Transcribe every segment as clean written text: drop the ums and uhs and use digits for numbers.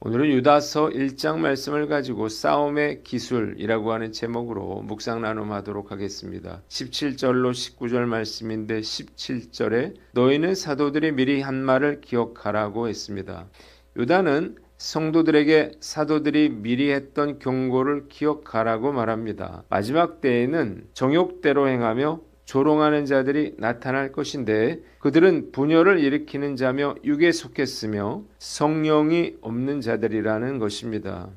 오늘은 유다서 1장 말씀을 가지고 싸움의 기술이라고 하는 제목으로 묵상 나눔하도록 하겠습니다. 17절로 19절 말씀인데 17절에 너희는 사도들이 미리 한 말을 기억하라고 했습니다. 유다는 성도들에게 사도들이 미리 했던 경고를 기억하라고 말합니다. 마지막 때에는 정욕대로 행하며 조롱하는 자들이 나타날 것인데 그들은 분열을 일으키는 자며 육에 속했으며 성령이 없는 자들이라는 것입니다.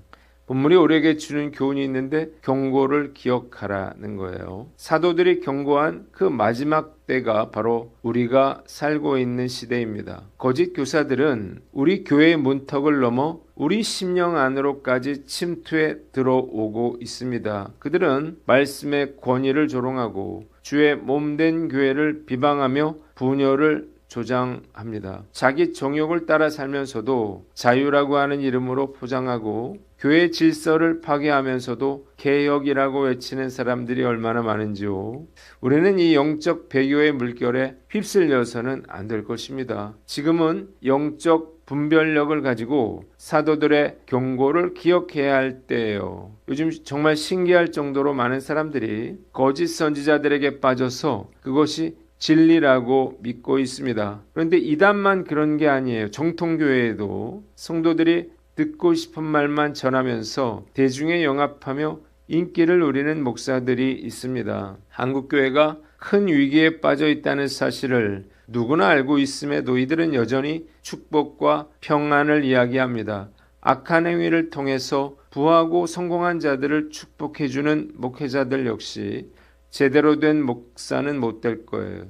본문이 우리에게 주는 교훈이 있는데 경고를 기억하라는 거예요. 사도들이 경고한 그 마지막 때가 바로 우리가 살고 있는 시대입니다. 거짓 교사들은 우리 교회의 문턱을 넘어 우리 심령 안으로까지 침투해 들어오고 있습니다. 그들은 말씀의 권위를 조롱하고 주의 몸된 교회를 비방하며 분열을 조장합니다. 자기 정욕을 따라 살면서도 자유라고 하는 이름으로 포장하고 교회 질서를 파괴하면서도 개혁이라고 외치는 사람들이 얼마나 많은지요. 우리는 이 영적 배교의 물결에 휩쓸려서는 안 될 것입니다. 지금은 영적 분별력을 가지고 사도들의 경고를 기억해야 할 때예요. 요즘 정말 신기할 정도로 많은 사람들이 거짓 선지자들에게 빠져서 그것이 진리라고 믿고 있습니다. 그런데 이단만 그런 게 아니에요. 정통교회에도 성도들이 듣고 싶은 말만 전하면서 대중에 영합하며 인기를 누리는 목사들이 있습니다. 한국교회가 큰 위기에 빠져 있다는 사실을 누구나 알고 있음에도 이들은 여전히 축복과 평안을 이야기합니다. 악한 행위를 통해서 부하고 성공한 자들을 축복해주는 목회자들 역시 제대로 된 목사는 못 될 거예요.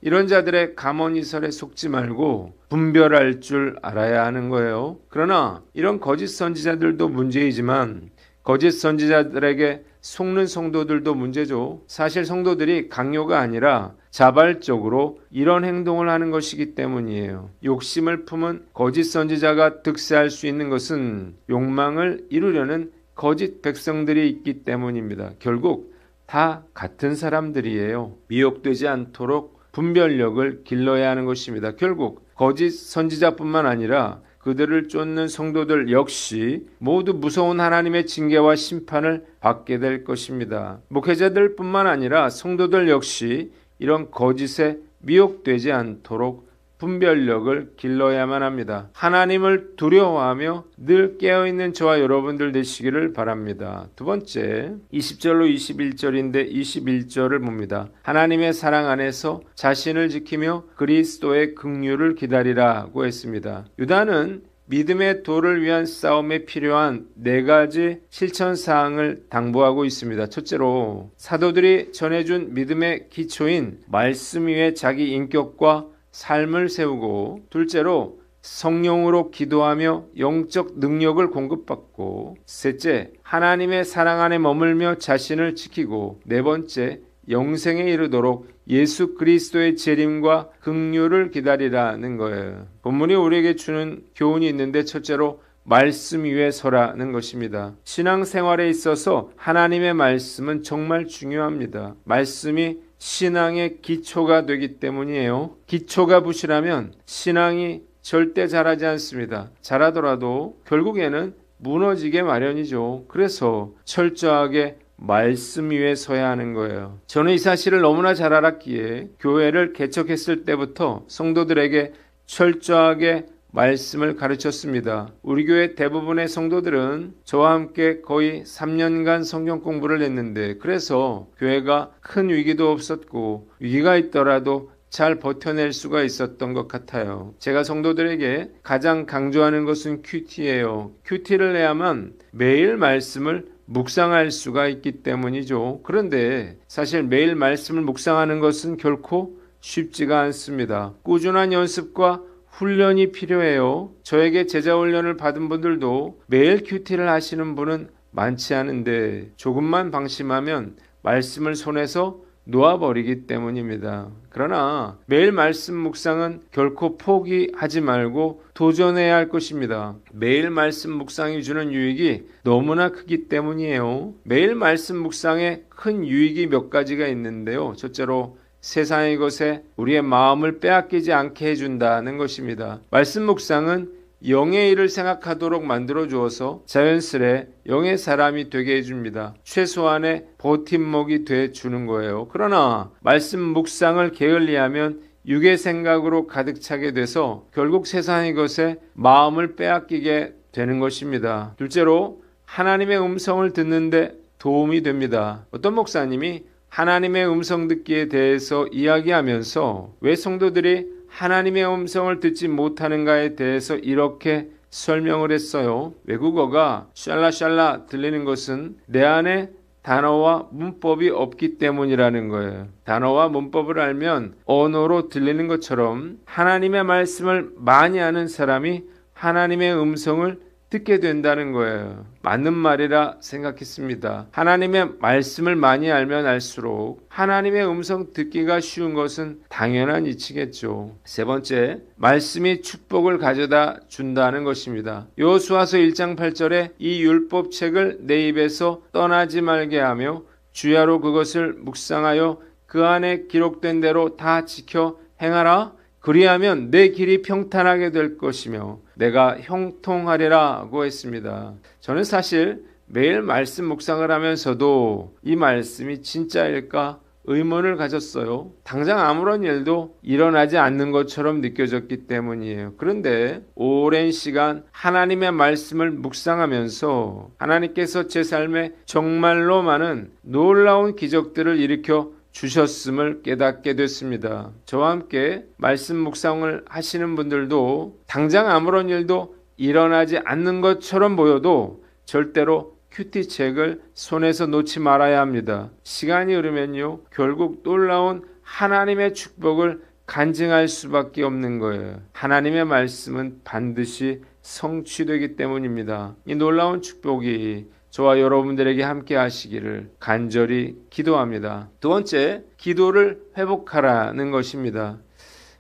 이런 자들의 감언이설에 속지 말고 분별할 줄 알아야 하는 거예요. 그러나 이런 거짓 선지자들도 문제이지만 거짓 선지자들에게 속는 성도들도 문제죠. 사실 성도들이 강요가 아니라 자발적으로 이런 행동을 하는 것이기 때문이에요. 욕심을 품은 거짓 선지자가 득세할 수 있는 것은 욕망을 이루려는 거짓 백성들이 있기 때문입니다. 결국 다 같은 사람들이에요. 미혹되지 않도록 분별력을 길러야 하는 것입니다. 결국 거짓 선지자뿐만 아니라 그들을 쫓는 성도들 역시 모두 무서운 하나님의 징계와 심판을 받게 될 것입니다. 목회자들뿐만 아니라 성도들 역시 이런 거짓에 미혹되지 않도록 분별력을 길러야만 합니다. 하나님을 두려워하며 늘 깨어있는 저와 여러분들 되시기를 바랍니다. 두 번째, 20절로 21절인데 21절을 봅니다. 하나님의 사랑 안에서 자신을 지키며 그리스도의 긍휼을 기다리라고 했습니다. 유다는 믿음의 도를 위한 싸움에 필요한 4가지 실천사항을 당부하고 있습니다. 첫째로 사도들이 전해준 믿음의 기초인 말씀 위에 자기 인격과 삶을 세우고, 둘째로 성령으로 기도하며 영적 능력을 공급받고, 셋째 하나님의 사랑 안에 머물며 자신을 지키고, 네 번째 영생에 이르도록 예수 그리스도의 재림과 긍휼을 기다리라는 거예요. 본문이 우리에게 주는 교훈이 있는데 첫째로 말씀 위에 서라는 것입니다. 신앙생활에 있어서 하나님의 말씀은 정말 중요합니다. 말씀이 신앙의 기초가 되기 때문이에요. 기초가 부실하면 신앙이 절대 자라지 않습니다. 자라더라도 결국에는 무너지게 마련이죠. 그래서 철저하게 말씀 위에 서야 하는 거예요. 저는 이 사실을 너무나 잘 알았기에 교회를 개척했을 때부터 성도들에게 철저하게 말씀을 가르쳤습니다. 우리 교회 대부분의 성도들은 저와 함께 거의 3년간 성경 공부를 했는데, 그래서 교회가 큰 위기도 없었고 위기가 있더라도 잘 버텨낼 수가 있었던 것 같아요. 제가 성도들에게 가장 강조하는 것은 큐티예요. 큐티를 해야만 매일 말씀을 묵상할 수가 있기 때문이죠. 그런데 사실 매일 말씀을 묵상하는 것은 결코 쉽지가 않습니다. 꾸준한 연습과 훈련이 필요해요. 저에게 제자 훈련을 받은 분들도 매일 큐티를 하시는 분은 많지 않은데 조금만 방심하면 말씀을 손에서 놓아버리기 때문입니다. 그러나 매일 말씀 묵상은 결코 포기하지 말고 도전해야 할 것입니다. 매일 말씀 묵상이 주는 유익이 너무나 크기 때문이에요. 매일 말씀 묵상에 큰 유익이 몇 가지가 있는데요. 첫째로 세상의 것에 우리의 마음을 빼앗기지 않게 해준다는 것입니다. 말씀 묵상은 영의 일을 생각하도록 만들어 주어서 자연스레 영의 사람이 되게 해줍니다. 최소한의 버팀목이 돼 주는 거예요. 그러나 말씀 묵상을 게을리하면 육의 생각으로 가득 차게 돼서 결국 세상의 것에 마음을 빼앗기게 되는 것입니다. 둘째로 하나님의 음성을 듣는데 도움이 됩니다. 어떤 목사님이 하나님의 음성 듣기에 대해서 이야기하면서 왜 성도들이 하나님의 음성을 듣지 못하는가에 대해서 이렇게 설명을 했어요. 외국어가 샬라샬라 들리는 것은 내 안에 단어와 문법이 없기 때문이라는 거예요. 단어와 문법을 알면 언어로 들리는 것처럼 하나님의 말씀을 많이 아는 사람이 하나님의 음성을 듣게 된다는 거예요. 맞는 말이라 생각했습니다. 하나님의 말씀을 많이 알면 알수록 하나님의 음성 듣기가 쉬운 것은 당연한 이치겠죠. 세 번째, 말씀이 축복을 가져다 준다는 것입니다. 여호수아서 1장 8절에 이 율법책을 내 입에서 떠나지 말게 하며 주야로 그것을 묵상하여 그 안에 기록된 대로 다 지켜 행하라. 그리하면 내 길이 평탄하게 될 것이며 내가 형통하리라고 했습니다. 저는 사실 매일 말씀 묵상을 하면서도 이 말씀이 진짜일까 의문을 가졌어요. 당장 아무런 일도 일어나지 않는 것처럼 느껴졌기 때문이에요. 그런데 오랜 시간 하나님의 말씀을 묵상하면서 하나님께서 제 삶에 정말로 많은 놀라운 기적들을 일으켜 주셨음을 깨닫게 됐습니다. 저와 함께 말씀 묵상을 하시는 분들도 당장 아무런 일도 일어나지 않는 것처럼 보여도 절대로 큐티책을 손에서 놓지 말아야 합니다. 시간이 흐르면요, 결국 놀라운 하나님의 축복을 간증할 수밖에 없는 거예요. 하나님의 말씀은 반드시 성취되기 때문입니다. 이 놀라운 축복이 저와 여러분들에게 함께 하시기를 간절히 기도합니다. 두 번째, 기도를 회복하라는 것입니다.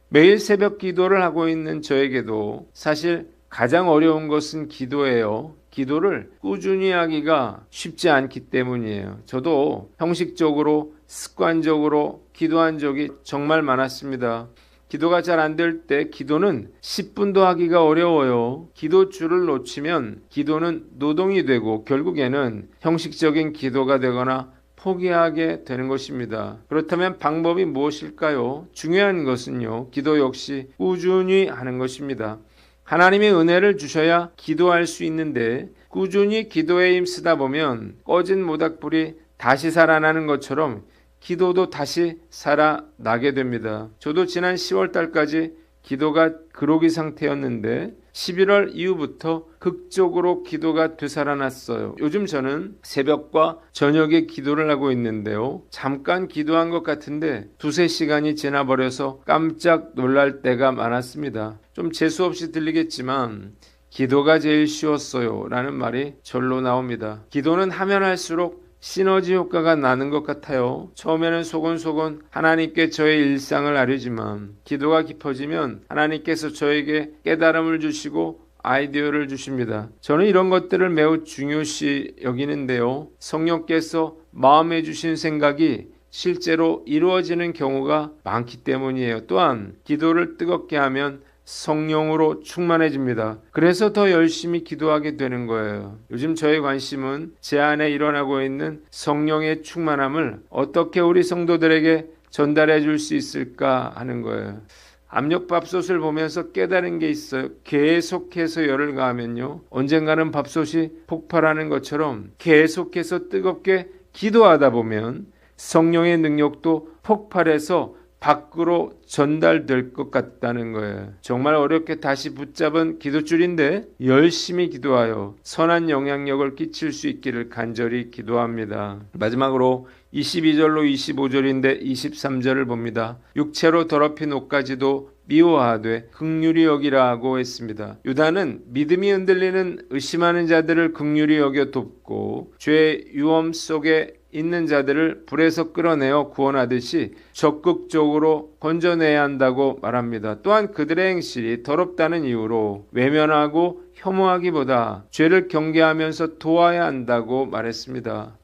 매일 새벽 기도를 하고 있는 저에게도 사실 가장 어려운 것은 기도예요. 기도를 꾸준히 하기가 쉽지 않기 때문이에요. 저도 형식적으로 습관적으로 기도한 적이 정말 많았습니다. 기도가 잘 안 될 때 기도는 10분도 하기가 어려워요. 기도줄을 놓치면 기도는 노동이 되고 결국에는 형식적인 기도가 되거나 포기하게 되는 것입니다. 그렇다면 방법이 무엇일까요? 중요한 것은요, 기도 역시 꾸준히 하는 것입니다. 하나님의 은혜를 주셔야 기도할 수 있는데 꾸준히 기도에 힘쓰다 보면 꺼진 모닥불이 다시 살아나는 것처럼 기도도 다시 살아나게 됩니다. 저도 지난 10월 달까지 기도가 그러기 상태였는데 11월 이후부터 극적으로 기도가 되살아났어요. 요즘 저는 새벽과 저녁에 기도를 하고 있는데요. 잠깐 기도한 것 같은데 두세 시간이 지나버려서 깜짝 놀랄 때가 많았습니다. 좀 재수없이 들리겠지만 기도가 제일 쉬웠어요 라는 말이 절로 나옵니다. 기도는 하면 할수록 시너지 효과가 나는 것 같아요. 처음에는 소곤소곤 하나님께 저의 일상을 아뢰지만 기도가 깊어지면 하나님께서 저에게 깨달음을 주시고 아이디어를 주십니다. 저는 이런 것들을 매우 중요시 여기는데요. 성령께서 마음에 주신 생각이 실제로 이루어지는 경우가 많기 때문이에요. 또한 기도를 뜨겁게 하면 성령으로 충만해집니다. 그래서 더 열심히 기도하게 되는 거예요. 요즘 저의 관심은 제 안에 일어나고 있는 성령의 충만함을 어떻게 우리 성도들에게 전달해 줄 수 있을까 하는 거예요. 압력밥솥을 보면서 깨달은 게 있어요. 계속해서 열을 가하면요, 언젠가는 밥솥이 폭발하는 것처럼 계속해서 뜨겁게 기도하다 보면 성령의 능력도 폭발해서 밖으로 전달될 것 같다는 거예요. 정말 어렵게 다시 붙잡은 기도줄인데 열심히 기도하여 선한 영향력을 끼칠 수 있기를 간절히 기도합니다. 마지막으로 22절로 25절인데 23절을 봅니다. 육체로 더럽힌 옷까지도 미워하되 긍휼히 여기라고 했습니다. 유다는 믿음이 흔들리는 의심하는 자들을 긍휼히 여겨 돕고 죄의 유엄 속에 있는 자들을 불에서 끌어내어 구원하듯이 적극적으로 건져내야 한다고 말합니다. 또한 그들의 행실이 더럽다는 이유로 외면하고 혐오하기보다 죄를 경계하면서 도와야 한다고 말했습니다.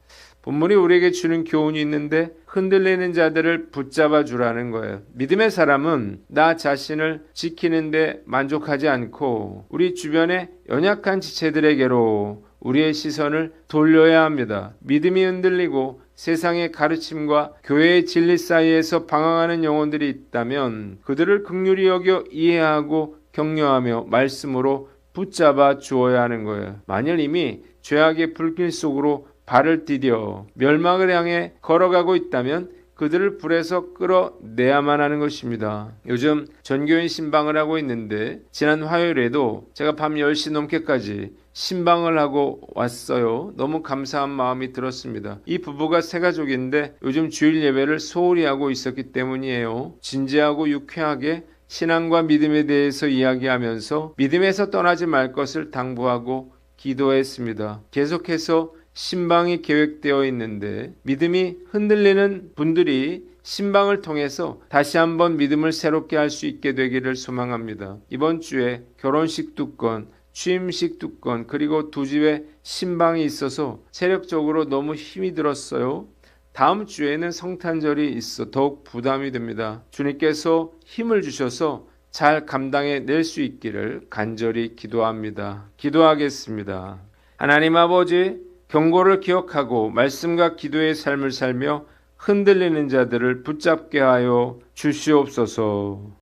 본문이 우리에게 주는 교훈이 있는데 흔들리는 자들을 붙잡아 주라는 거예요. 믿음의 사람은 나 자신을 지키는데 만족하지 않고 우리 주변의 연약한 지체들에게로 우리의 시선을 돌려야 합니다. 믿음이 흔들리고 세상의 가르침과 교회의 진리 사이에서 방황하는 영혼들이 있다면 그들을 긍휼히 여겨 이해하고 격려하며 말씀으로 붙잡아 주어야 하는 거예요. 만일 이미 죄악의 불길 속으로 발을 디뎌 멸망을 향해 걸어가고 있다면 그들을 불에서 끌어내야만 하는 것입니다. 요즘 전교인 신방을 하고 있는데 지난 화요일에도 제가 밤 10시 넘게까지 신방을 하고 왔어요. 너무 감사한 마음이 들었습니다. 이 부부가 세 가족인데 요즘 주일 예배를 소홀히 하고 있었기 때문이에요. 진지하고 유쾌하게 신앙과 믿음에 대해서 이야기하면서 믿음에서 떠나지 말 것을 당부하고 기도했습니다. 계속해서 신방이 계획되어 있는데 믿음이 흔들리는 분들이 신방을 통해서 다시 한번 믿음을 새롭게 할 수 있게 되기를 소망합니다. 이번 주에 결혼식 2건, 취임식 2건, 그리고 2집의 신방이 있어서 체력적으로 너무 힘이 들었어요. 다음 주에는 성탄절이 있어 더욱 부담이 됩니다. 주님께서 힘을 주셔서 잘 감당해 낼 수 있기를 간절히 기도합니다. 기도하겠습니다. 하나님 아버지, 경고를 기억하고 말씀과 기도의 삶을 살며 흔들리는 자들을 붙잡게 하여 주시옵소서.